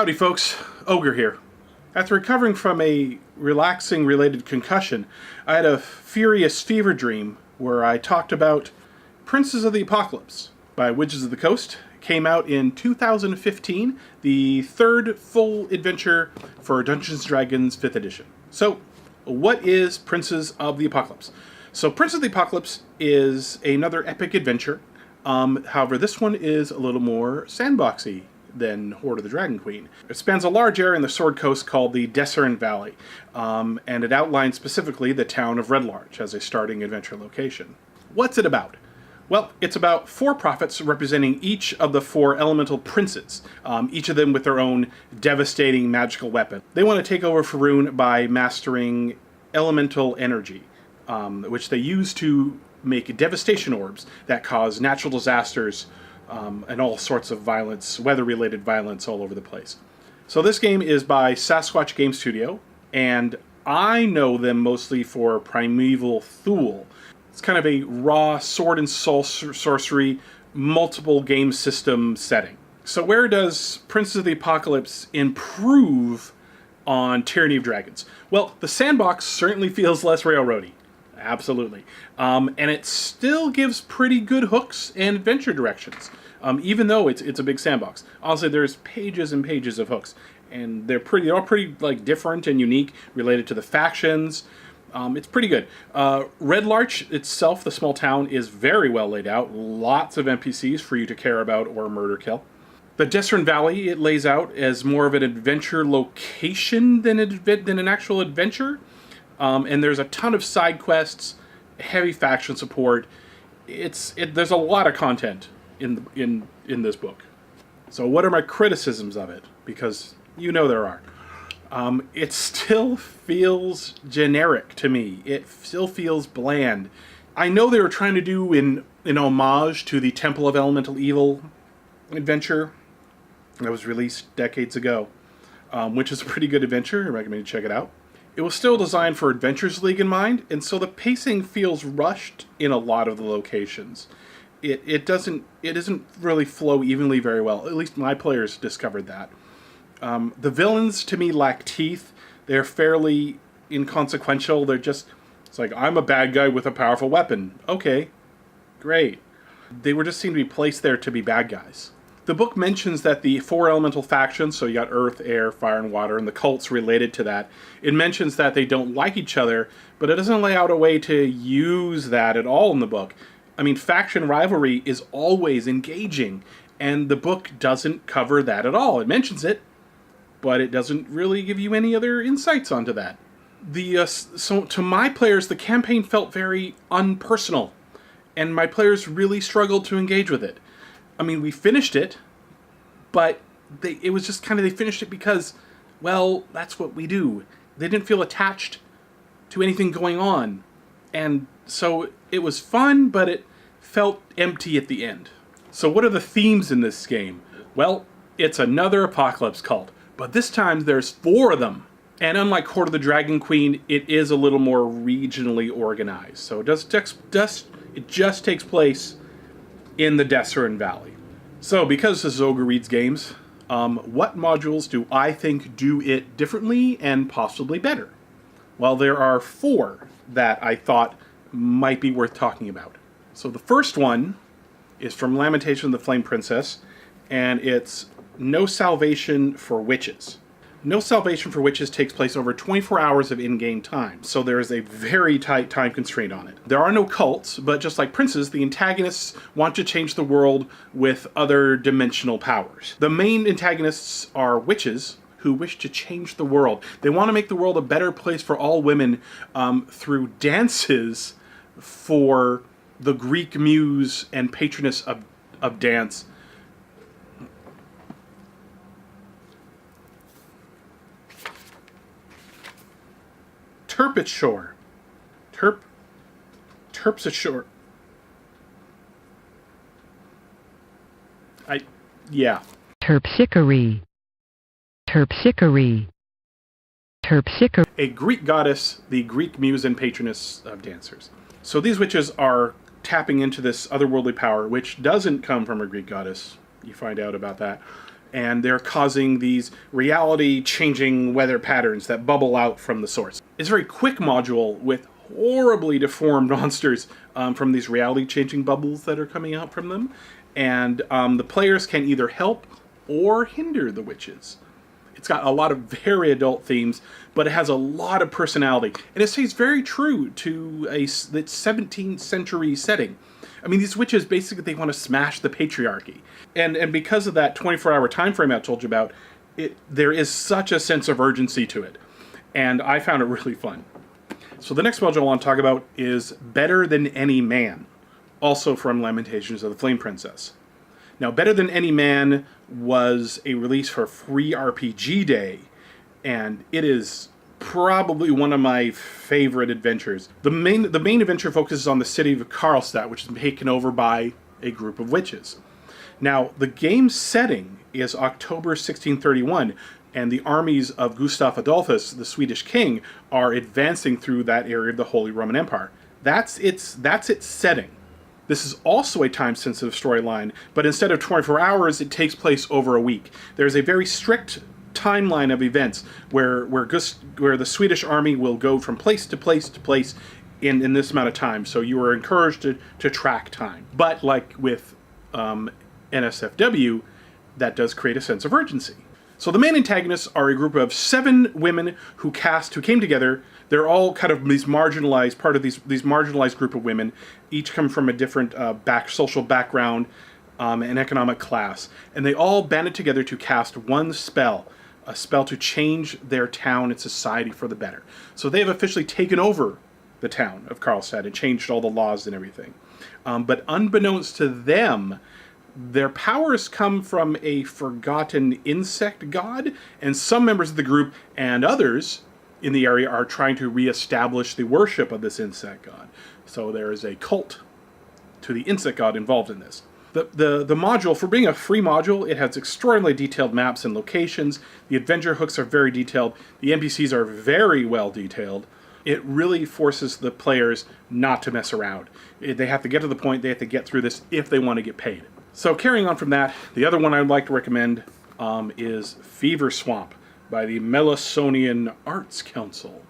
Howdy folks, Ogre here. After recovering from a relaxing related concussion, I had a furious fever dream where I talked about Princes of the Apocalypse by Wizards of the Coast. It came out in 2015, the third full adventure for Dungeons & Dragons 5th edition. So, what is Princes of the Apocalypse? So, Princes of the Apocalypse is another epic adventure. However, this one is a little more sandboxy than Hoard of the Dragon Queen. It spans a large area in the Sword Coast called the Desserin Valley, and it outlines specifically the town of Red Larch as a starting adventure location. What's it about? Well, it's about four prophets representing each of the four elemental princes, each of them with their own devastating magical weapon. They want to take over Faerun by mastering elemental energy, which they use to make devastation orbs that cause natural disasters and all sorts of violence, weather-related violence all over the place. So this game is by Sasquatch Game Studio, and I know them mostly for Primeval Thule. It's kind of a raw sword and sorcery, multiple game system setting. So where does Princes of the Apocalypse improve on Tyranny of Dragons? Well, the sandbox certainly feels less railroady. Absolutely. And it still gives pretty good hooks and adventure directions, even though it's a big sandbox. Honestly, there's pages and pages of hooks, and they're all pretty like different and unique, related to the factions. It's pretty good. Red Larch itself, the small town, is very well laid out. Lots of NPCs for you to care about or murder kill. The Desserin Valley, it lays out as more of an adventure location than an actual adventure. And there's a ton of side quests, heavy faction support. There's a lot of content in this book. So what are my criticisms of it? Because you know there are. It still feels generic to me. It still feels bland. I know they were trying to do an homage to the Temple of Elemental Evil adventure that was released decades ago, which is a pretty good adventure. I recommend you check it out. It was still designed for Adventures League in mind, and so the pacing feels rushed in a lot of the locations. It doesn't really flow evenly very well. At least my players discovered that. The villains, to me, lack teeth. They're fairly inconsequential. It's like, I'm a bad guy with a powerful weapon. Okay, great. They just seem to be placed there to be bad guys. The book mentions that the four elemental factions, so you got earth, air, fire, and water, and the cults related to that, it mentions that they don't like each other, but it doesn't lay out a way to use that at all in the book. I mean, faction rivalry is always engaging, and the book doesn't cover that at all. It mentions it, but it doesn't really give you any other insights onto that. So to my players, the campaign felt very unpersonal, and my players really struggled to engage with it. I mean, we finished it, but it was just kind of, they finished it because, well, that's what we do. They didn't feel attached to anything going on. And so it was fun, but it felt empty at the end. So what are the themes in this game? Well, it's another apocalypse cult, but this time there's four of them. And unlike Hoard of the Dragon Queen, it is a little more regionally organized. So it just takes place in the Desserin Valley. So, because this is Ogre Reads Games, what modules do I think do it differently and possibly better? Well, there are four that I thought might be worth talking about. So the first one is from Lamentation of the Flame Princess, and it's No Salvation for Witches. No Salvation for Witches takes place over 24 hours of in-game time, so there is a very tight time constraint on it. There are no cults, but just like Princes, the antagonists want to change the world with other dimensional powers. The main antagonists are witches who wish to change the world. They want to make the world a better place for all women through dances for the Greek muse and patroness of dance, Terpsichore. Terpsichore. Yeah. Terpsichore. Terpsichore. Terpsichore. A Greek goddess, the Greek muse and patroness of dancers. So these witches are tapping into this otherworldly power, which doesn't come from a Greek goddess. You find out about that. and they're causing these reality-changing weather patterns that bubble out from the source. It's a very quick module with horribly deformed monsters from these reality-changing bubbles that are coming out from them, and the players can either help or hinder the witches. It's got a lot of very adult themes, but it has a lot of personality, and it stays very true to its 17th century setting. I mean, these witches, basically, they want to smash the patriarchy. And because of that 24-hour time frame I told you about, there is such a sense of urgency to it. And I found it really fun. So the next module I want to talk about is Better Than Any Man, also from Lamentations of the Flame Princess. Now, Better Than Any Man was a release for Free RPG Day, and it is probably one of my favorite adventures. The main adventure focuses on the city of Karlstadt, which is taken over by a group of witches. Now, the game's setting is October 1631, and the armies of Gustav Adolphus, the Swedish king, are advancing through that area of the Holy Roman Empire. That's its setting. This is also a time-sensitive storyline, but instead of 24 hours, it takes place over a week. There's a very strict timeline of events where the Swedish army will go from place to place to place in this amount of time. So you are encouraged to track time. But like with NSFW, that does create a sense of urgency. So the main antagonists are a group of 7 women who came together. They're all kind of these marginalized, part of these marginalized group of women. Each come from a different social background and economic class. And they all banded together to cast one spell, a spell to change their town and society for the better. So they have officially taken over the town of Karlstadt and changed all the laws and everything. But unbeknownst to them, their powers come from a forgotten insect god, and some members of the group and others in the area are trying to reestablish the worship of this insect god. So there is a cult to the insect god involved in this. The module, for being a free module, it has extraordinarily detailed maps and locations. The adventure hooks are very detailed. The NPCs are very well detailed. It really forces the players not to mess around. They have to get to the point, they have to get through this if they want to get paid. So carrying on from that, the other one I'd like to recommend is Fever Swamp by the Melisonian Arts Council.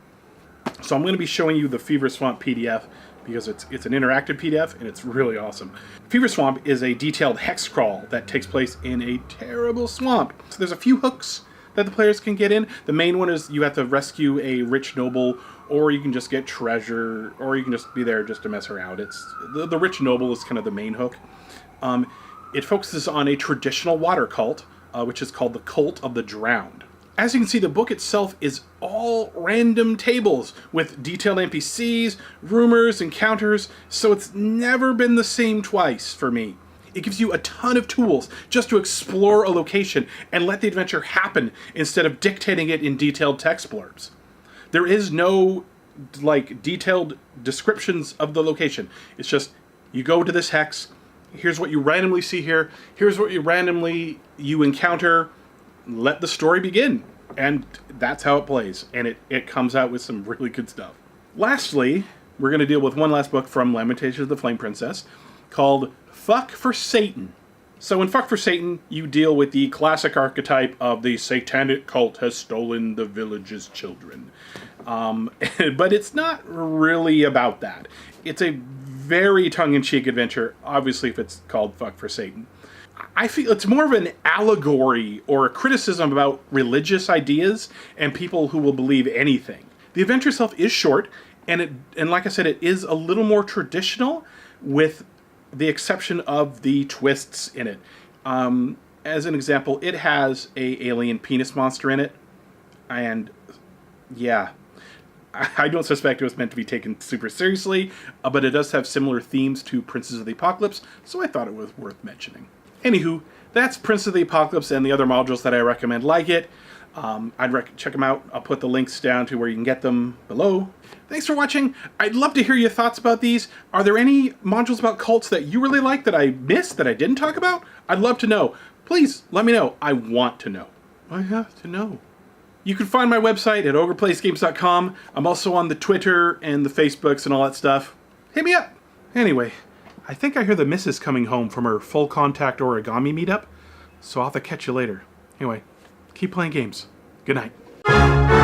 So I'm going to be showing you the Fever Swamp PDF because it's an interactive PDF and it's really awesome. Fever Swamp is a detailed hex crawl that takes place in a terrible swamp. So there's a few hooks that the players can get in. The main one is you have to rescue a rich noble, or you can just get treasure, or you can just be there just to mess around. The rich noble is kind of the main hook. It focuses on a traditional water cult, which is called the Cult of the Drowned. As you can see, the book itself is all random tables with detailed NPCs, rumors, encounters, so it's never been the same twice for me. It gives you a ton of tools just to explore a location and let the adventure happen instead of dictating it in detailed text blurbs. There is no detailed descriptions of the location. It's just, you go to this hex, here's what you randomly see here, here's what you encounter, let the story begin. And that's how it plays. And it comes out with some really good stuff. Lastly, we're going to deal with one last book from Lamentations of the Flame Princess called Fuck for Satan. So in Fuck for Satan, you deal with the classic archetype of the satanic cult has stolen the village's children. But it's not really about that. It's a very tongue-in-cheek adventure, obviously, if it's called Fuck for Satan. I feel it's more of an allegory or a criticism about religious ideas and people who will believe anything. The adventure itself is short, and like I said, it is a little more traditional, with the exception of the twists in it. As an example, it has a alien penis monster in it, and yeah, I don't suspect it was meant to be taken super seriously, but it does have similar themes to Princes of the Apocalypse, so I thought it was worth mentioning. Anywho, that's Prince of the Apocalypse and the other modules that I recommend like it. Check them out. I'll put the links down to where you can get them below. Thanks for watching. I'd love to hear your thoughts about these. Are there any modules about cults that you really like that I missed, that I didn't talk about? I'd love to know. Please, let me know. I want to know. I have to know. You can find my website at ogreplaysgames.com. I'm also on the Twitter and the Facebooks and all that stuff. Hit me up. Anyway, I think I hear the missus coming home from her full contact origami meetup, so I'll have to catch you later. Anyway, keep playing games. Good night.